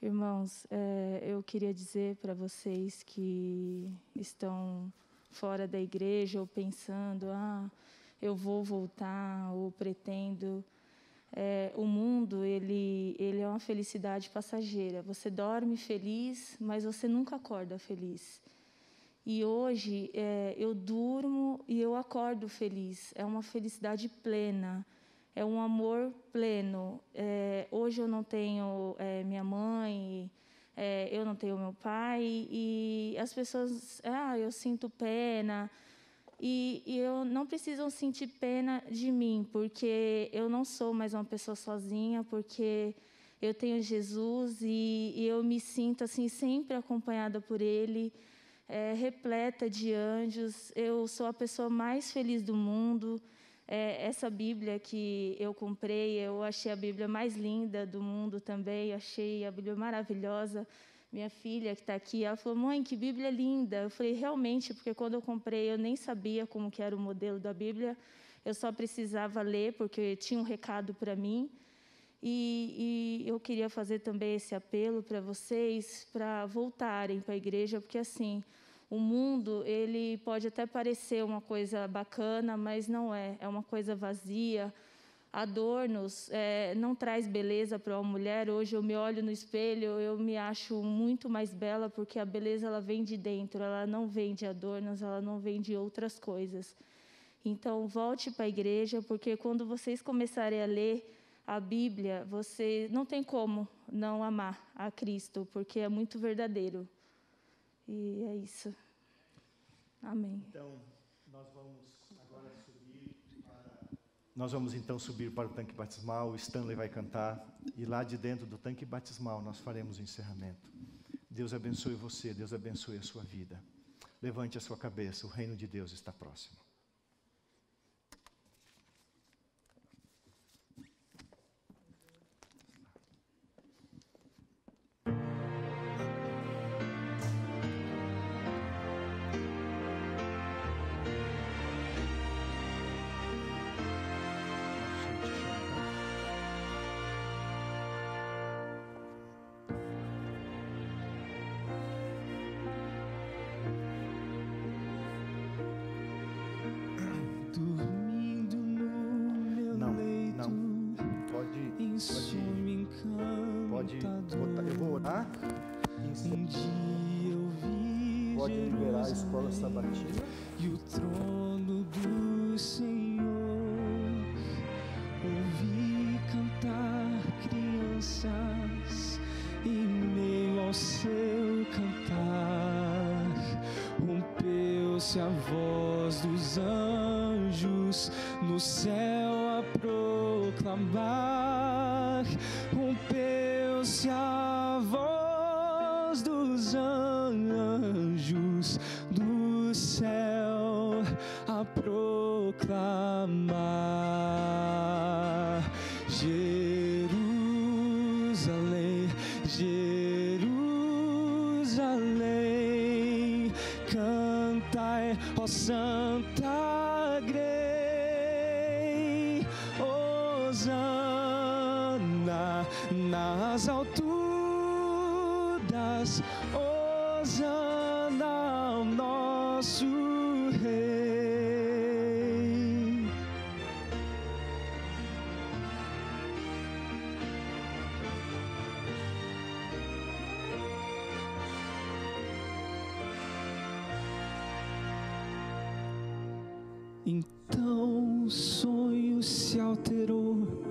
Irmãos, eu queria dizer para vocês que estão fora da igreja ou pensando, eu vou voltar ou pretendo. O mundo, ele é uma felicidade passageira. Você dorme feliz, mas você nunca acorda feliz. E hoje eu durmo e eu acordo feliz. É uma felicidade plena. É um amor pleno. Hoje eu não tenho minha mãe, eu não tenho meu pai, e as pessoas, eu sinto pena, e eu não precisam sentir pena de mim, porque eu não sou mais uma pessoa sozinha, porque eu tenho Jesus e eu me sinto assim sempre acompanhada por Ele, repleta de anjos. Eu sou a pessoa mais feliz do mundo. Essa Bíblia que eu comprei, eu achei a Bíblia mais linda do mundo também, achei a Bíblia maravilhosa. Minha filha que está aqui, ela falou, mãe, que Bíblia linda. Eu falei, realmente, porque quando eu comprei eu nem sabia como que era o modelo da Bíblia, eu só precisava ler porque tinha um recado para mim. E eu queria fazer também esse apelo para vocês, para voltarem para a igreja, porque assim... O mundo, ele pode até parecer uma coisa bacana, mas não é. É uma coisa vazia. Adornos não traz beleza para uma mulher. Hoje eu me olho no espelho, eu me acho muito mais bela, porque a beleza ela vem de dentro, ela não vem de adornos, ela não vem de outras coisas. Então, volte para a igreja, porque quando vocês começarem a ler a Bíblia, você não tem como não amar a Cristo, porque é muito verdadeiro. E é isso. Amém. Então, nós vamos então subir para o tanque batismal. O Stanley vai cantar. E lá de dentro do tanque batismal nós faremos o encerramento. Deus abençoe você. Deus abençoe a sua vida. Levante a sua cabeça. O reino de Deus está próximo. Eu vou orar. Um dia eu vi Pode liberar a escola sabatina. E o trono do Senhor. Ouvi cantar crianças em meio ao seu cantar. Rompeu-se a voz dos anjos no céu a proclamar. Rompeu-se a voz dos anjos do céu a proclamar. Jerusalém, Jerusalém, cantai, ó Santa Grei. Hosana nas alturas, Hosana ao nosso Rei. Então o sonho se alterou,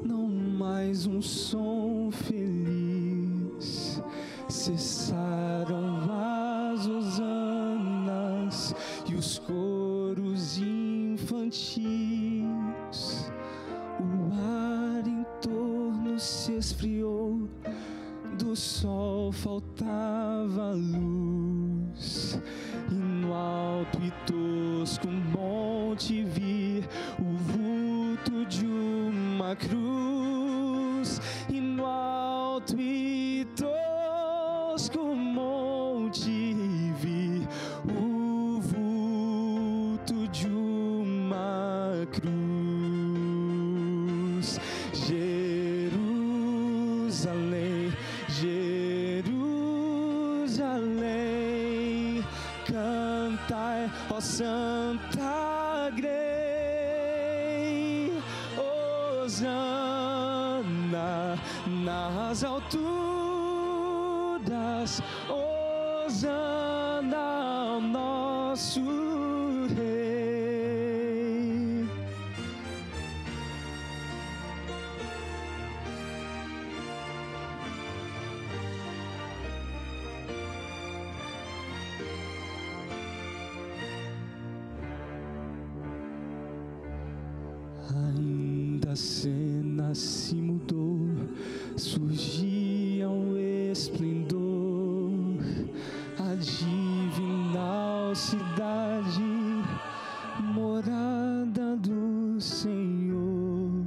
não mais um som feliz. Cessaram as hosanas e os coros infantis. O ar em torno se esfriou, do sol faltava luz. E no alto e tosco monte vi o vulto de uma cruz. E no alto e tosco monte vi o vulto de uma cruz. Jerusalém, Jerusalém, cantai, ó Santa Grey. Hosana nas alturas, Hosana ao nosso Rei. Ainda a cena se mudou, surgia um esplendor, a divinal cidade, morada do Senhor.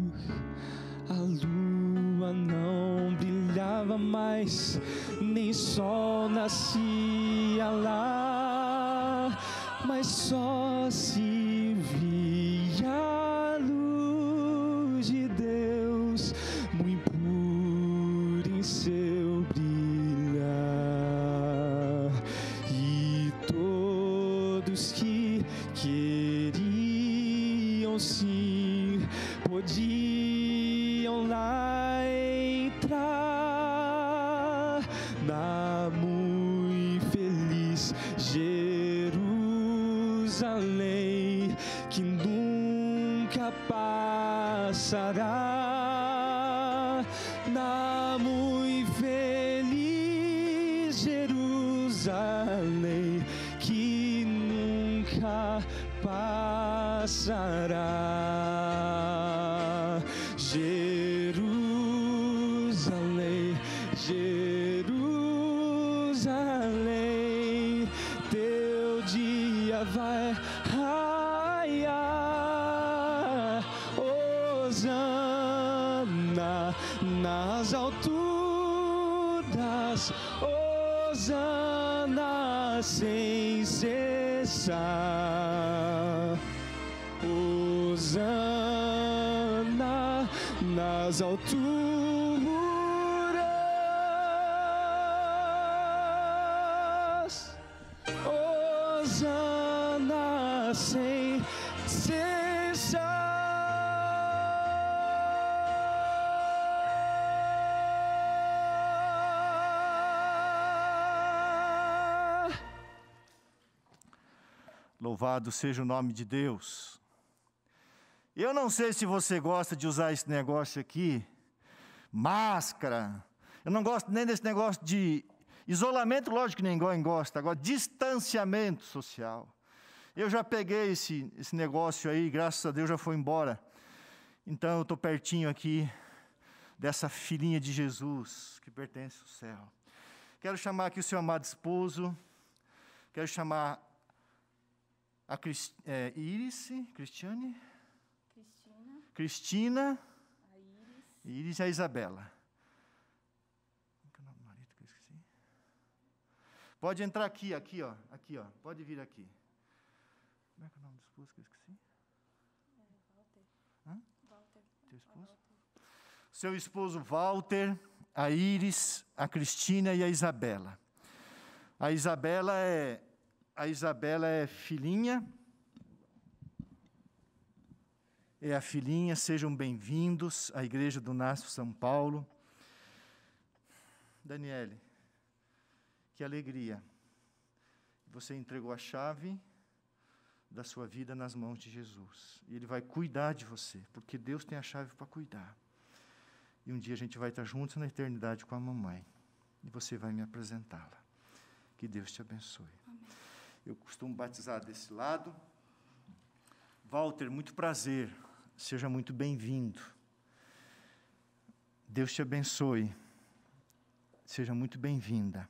A lua não brilhava mais, nem sol nascia lá, mas só se via a luz de Deus, muito pura em seu brilhar. E todos que queriam sim podiam lá entrar na muito feliz Jerusalém, que nunca passará. Na muito feliz Jerusalém, que nunca passará. Jerusalém, Jerusalém, teu dia vai raiar. Hosana nas alturas, Hosana sem cessar. Hosana nas alturas, Hosana sem cessar. Louvado seja o nome de Deus. Eu não sei se você gosta de usar esse negócio aqui, máscara. Eu não gosto nem desse negócio de isolamento, lógico que ninguém gosta. Agora, distanciamento social. Eu já peguei esse negócio aí, graças a Deus já foi embora. Então, eu estou pertinho aqui dessa filhinha de Jesus, que pertence ao céu. Quero chamar aqui o seu amado esposo. Quero chamar a Cristina, a Iris e a Isabela. Qual é o nome do marido que eu esqueci? Pode entrar aqui, ó. Pode vir aqui. Como é que é o nome do esposo que eu esqueci? Walter. Hã? Walter. Teu esposo? Seu esposo Walter, a Iris, a Cristina e a Isabela. A Isabela é filhinha. É a filhinha, sejam bem-vindos à Igreja do Nasce São Paulo. Daniele, que alegria. Você entregou a chave da sua vida nas mãos de Jesus. E Ele vai cuidar de você, porque Deus tem a chave para cuidar. E um dia a gente vai estar juntos na eternidade com a mamãe. E você vai me apresentá-la. Que Deus te abençoe. Amém. Eu costumo batizar desse lado. Walter, muito prazer. Seja muito bem-vindo. Deus te abençoe. Seja muito bem-vinda.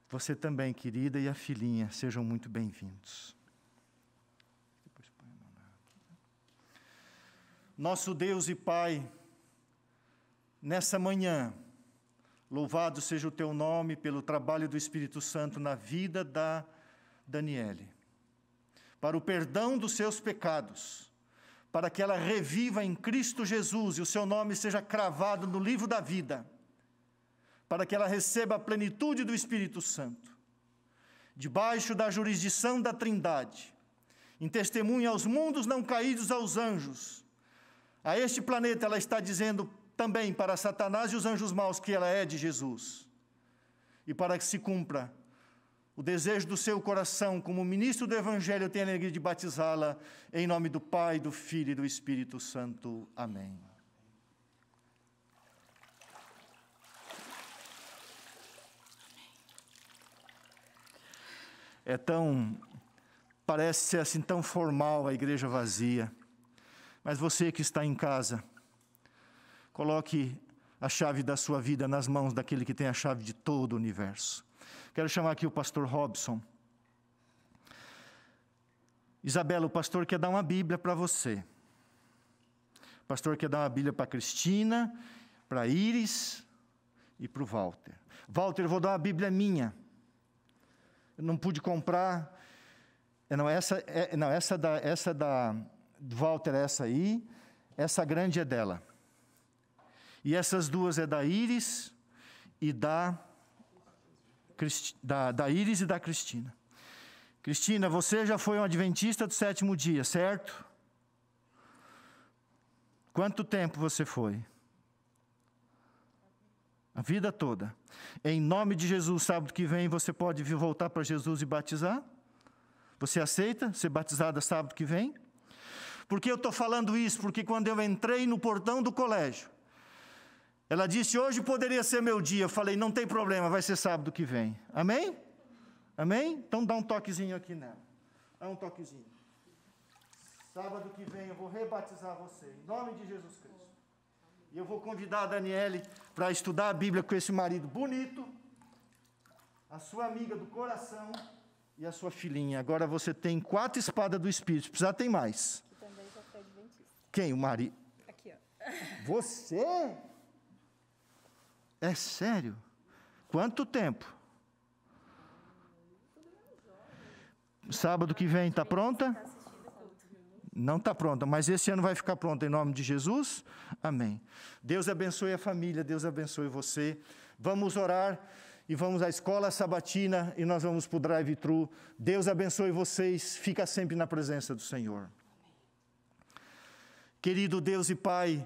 Você também, querida, e a filhinha, sejam muito bem-vindos. Nosso Deus e Pai, nessa manhã, louvado seja o Teu nome pelo trabalho do Espírito Santo na vida da Daniele, para o perdão dos seus pecados, para que ela reviva em Cristo Jesus e o seu nome seja cravado no livro da vida, para que ela receba a plenitude do Espírito Santo, debaixo da jurisdição da Trindade, em testemunho aos mundos não caídos, aos anjos. A este planeta ela está dizendo também para Satanás e os anjos maus que ela é de Jesus. E para que se cumpra o desejo do seu coração, como ministro do Evangelho, eu tenho a alegria de batizá-la em nome do Pai, do Filho e do Espírito Santo. Amém. Parece ser assim tão formal a igreja vazia. Mas você que está em casa, coloque a chave da sua vida nas mãos daquele que tem a chave de todo o universo. Quero chamar aqui o pastor Robson. Isabela, o pastor quer dar uma Bíblia para você. O pastor quer dar uma Bíblia para a Cristina, para a Iris e para o Walter. Walter, eu vou dar uma Bíblia minha. Eu não pude comprar. Essa da Walter é essa aí. Essa grande é dela. E essas duas é da Iris e da Iris e da Cristina. Cristina, você já foi um adventista do 7º dia, certo? Quanto tempo você foi? A vida toda. Em nome de Jesus, sábado que vem, você pode voltar para Jesus e batizar? Você aceita ser batizada sábado que vem? Por que eu estou falando isso? Porque quando eu entrei no portão do colégio, ela disse, hoje poderia ser meu dia. Eu falei, não tem problema, vai ser sábado que vem. Amém? Amém? Então dá um toquezinho aqui nela. Dá um toquezinho. Sábado que vem eu vou rebatizar você, em nome de Jesus Cristo. E eu vou convidar a Daniele para estudar a Bíblia com esse marido bonito, a sua amiga do coração e a sua filhinha. Agora você tem 4 espadas do Espírito, se precisar tem mais. Eu também já fui adventista. Quem? O marido? Aqui, ó. Você? É sério? Quanto tempo? Sábado que vem, está pronta? Não está pronta, mas esse ano vai ficar pronta em nome de Jesus? Amém. Deus abençoe a família, Deus abençoe você. Vamos orar e vamos à escola sabatina e nós vamos para o drive-thru. Deus abençoe vocês, fica sempre na presença do Senhor. Querido Deus e Pai,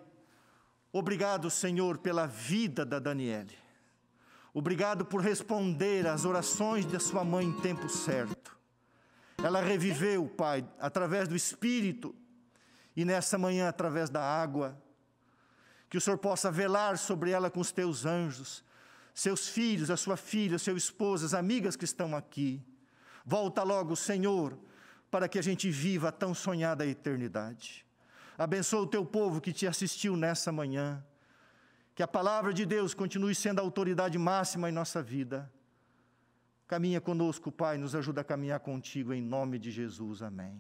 obrigado, Senhor, pela vida da Daniele. Obrigado por responder às orações da sua mãe em tempo certo. Ela reviveu, Pai, através do Espírito e nessa manhã através da água. Que o Senhor possa velar sobre ela com os teus anjos, seus filhos, a sua filha, seu esposo, as amigas que estão aqui. Volta logo, Senhor, para que a gente viva a tão sonhada eternidade. Abençoa o teu povo que te assistiu nessa manhã. Que a palavra de Deus continue sendo a autoridade máxima em nossa vida. Caminha conosco, Pai, nos ajuda a caminhar contigo, em nome de Jesus. Amém.